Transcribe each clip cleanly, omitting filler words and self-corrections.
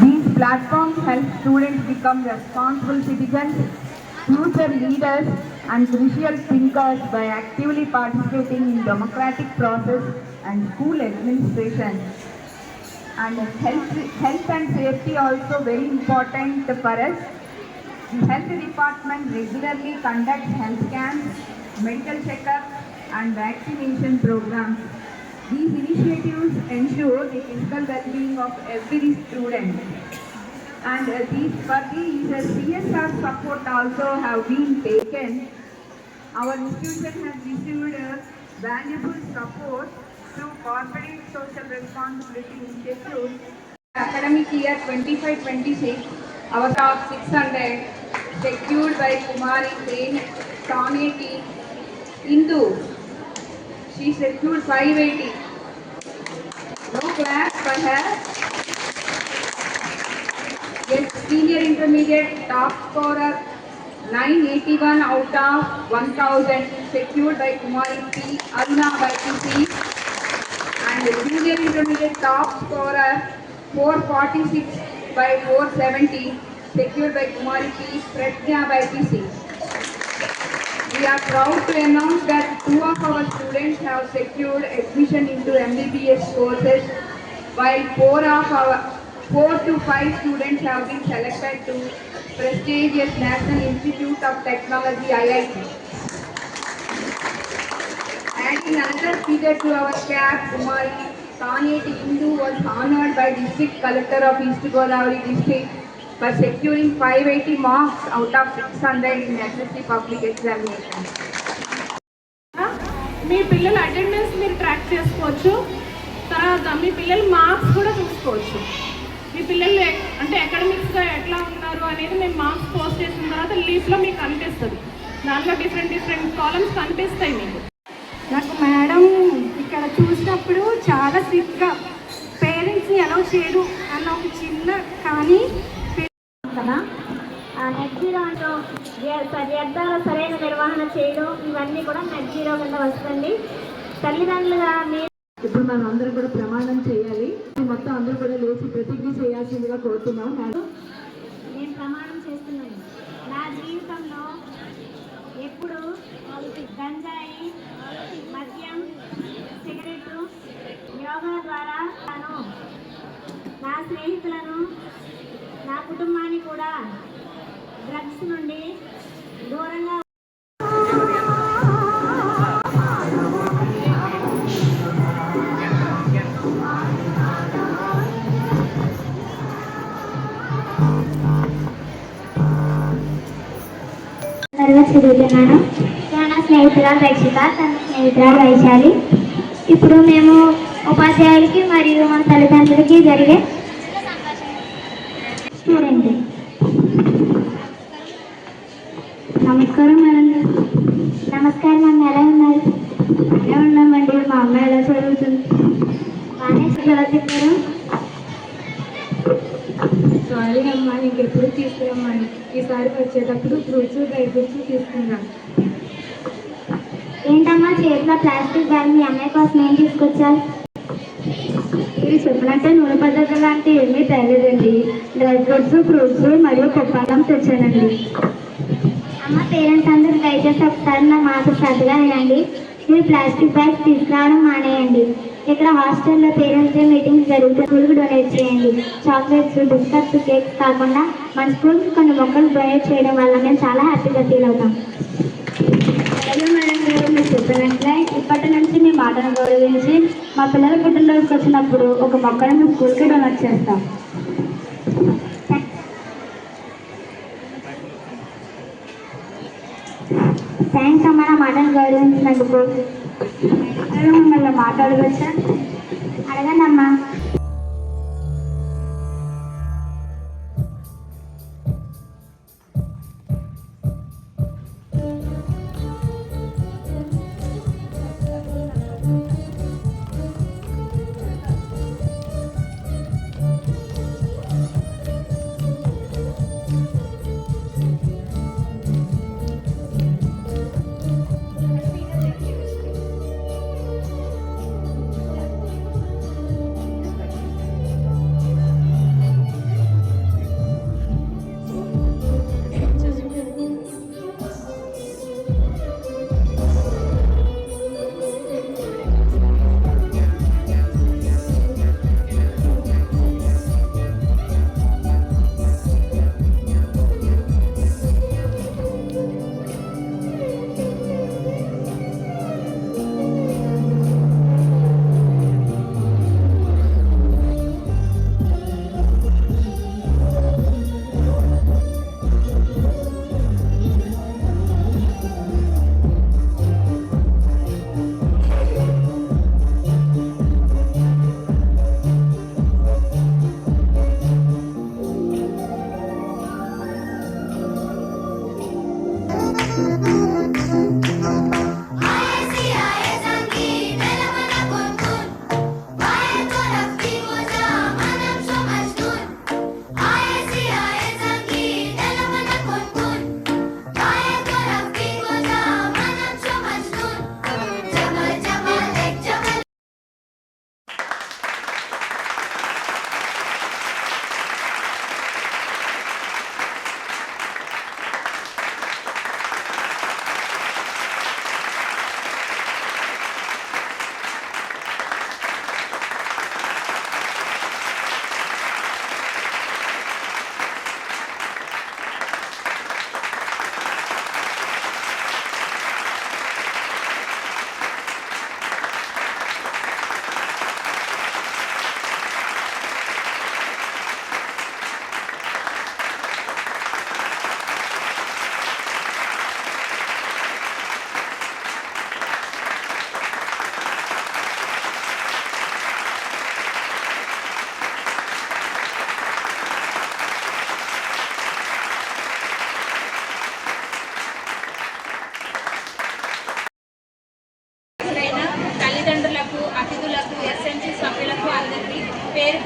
These platforms help students become responsible citizens, future leaders, and critical thinkers by actively participating in democratic process and school administration. And health and safety also very important for us. The health department regularly conducts health camps, medical checkups, and vaccination programs. These initiatives ensure the physical well-being of every student. And for these CSR support also have been taken. Our institution has received valuable support through corporate social responsibility initiatives. Academic year 25-26, our top 600 secured by Kumari Taneti Indu. She secured 580. No class for her. Yes, senior intermediate top scorer 981 out of 1000 secured by Kumari P. Aruna by PC. And the junior intermediate top scorer 446 by 470 secured by Kumari P. Pratnya by PC. We are proud to announce that 2 of our students have secured admission into MBBS courses, while 4 to 5 students have been selected to prestigious National Institute of Technology (IIT). Adding another figure to our cap, Kumari Taneti Indu was honored by District Collector of East Godavari District for securing 580 marks out of 600 in SSC public examination. మీ పిల్లల attendance మీరు track చేసుకోవచ్చు. తర్వాత మీ పిల్లల marks కూడా చూసుకోవచ్చు. మీ పిల్లలు అంటే అకాడమిక్స్గా ఎట్లా ఉన్నారు అనేది మేము మార్క్స్ పోస్ట్ చేసిన తర్వాత లీఫ్లో మీకు కనిపిస్తుంది. దాంట్లో డిఫరెంట్ కాలమ్స్ కనిపిస్తాయి మీకు. నాకు మేడం ఇక్కడ చూసినప్పుడు చాలా స్ట్రిక్ట్గా పేరెంట్స్ని అలౌ చేయరు అన్న ఒక చిన్న కానీ కదా నెట్ జీరో అంటూ వ్యర్థాల సరైన నిర్వహణ చేయడం ఇవన్నీ కూడా నెట్ జీరో కింద వస్తుంది. తల్లిదండ్రులుగా మీరు ఇప్పుడు మనం అందరం కూడా ప్రమాణం చేయాలి. మొత్తం అందరూ కూడా లేచి ప్రతిజ్ఞ చేయాల్సిందిగా కోరుతున్నాం. నేను ప్రమాణం చేస్తున్నాను. నా జీవితంలో ఎప్పుడు గంజాయి, మద్యం, సిగరెట్, యోగా ద్వారా నా స్నేహితులను, నా కుటుంబాన్ని కూడా డ్రగ్స్ నుండి దూరంగా చదువుతున్నాను. నా స్నేహితురాలు రక్షిత, తన స్నేహితురాలు వైశాలి. ఇప్పుడు మేము ఉపాధ్యాయులకి మరియు మన తల్లిదండ్రులకి జరిగే స్టూడెంట్. నమస్కారం మేడం. నమస్కారం అమ్మ, ఎలా ఉన్నారు? ఎలా ఉన్నామండి. మా అమ్మ ఎలా చదువుతుంది? బాగానే ఎలా చెప్పారు? సారీ అమ్మా, ఇంకెప్పుడు తీసుకురమ్మని. ఈసారి వచ్చేటప్పుడు ఫ్రూట్స్, డ్రై ఫ్రూట్స్ తీసుకున్నాను. ఏంటమ్మా చేతిలో ప్లాస్టిక్ బ్యాగ్? మీ అమ్మాయి కోసం ఏం తీసుకొచ్చారు? మీరు చెప్పినట్టే నూనె పదార్థాలు లాంటి ఏమీ తేలేదండి. డ్రై ఫ్రూట్స్ మరియు పప్పాలం తెచ్చానండి. అమ్మ, పేరెంట్స్ అందరూ దయచేసి ఒకసారి నా మాట శ్రద్ధగా వినండి. మీరు ప్లాస్టిక్ బ్యాగ్స్ తీసుకురావడం మానేయండి. ఇక్కడ హాస్టల్లో పేరెంట్స్ డే మీటింగ్స్ జరుగుతుంది. స్కూల్కి డొనేట్ చేయండి. చాక్లెట్స్, బిస్కట్స్, కేక్స్ కాకుండా మన స్కూల్కి కొన్ని మొక్కలు డొనేట్ చేయడం వల్ల మేము చాలా హ్యాపీగా ఫీల్ అవుతాం. అలాగే మేడం గారు, మీరు చెప్పినట్లే ఇప్పటి నుంచి మీ మాటను గౌరవించి మా పిల్లల పుట్టినరోజుకి వచ్చినప్పుడు ఒక మొక్కను మీ స్కూల్కి డొనేట్ చేస్తాం. థ్యాంక్స్ అమ్మ, నా మాటను గౌరవించినందుకు. మిమ్మల్ని మాట్లాడవచ్చా? అడగండి అమ్మా.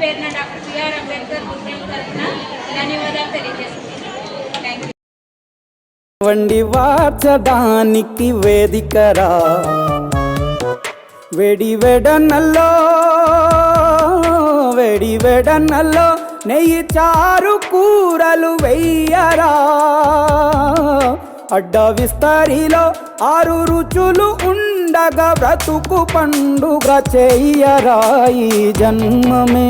పేరున డాక్టర్ బిఆర్ అంబేద్కర్ బృందం తరఫున ధన్యవాదాలు తెలియజేస్తున్నాను. Thank you. వండి వార్చడానికి వేదికరా వెడి వెడనల్లో నెయ్యి చారు కూరలు వెయ్యరా అడ్డ విస్తరిలో 6 రుచులు ఉండగా బ్రతుకు పండుగ చెయ్యరా ఈ జన్మమే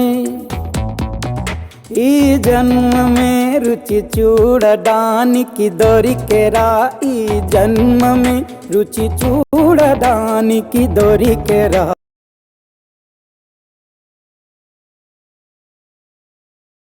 రుచి చూడడానికి దొరికెరా ఈ జన్మమే రుచి చూడడానికి దొరికెరా.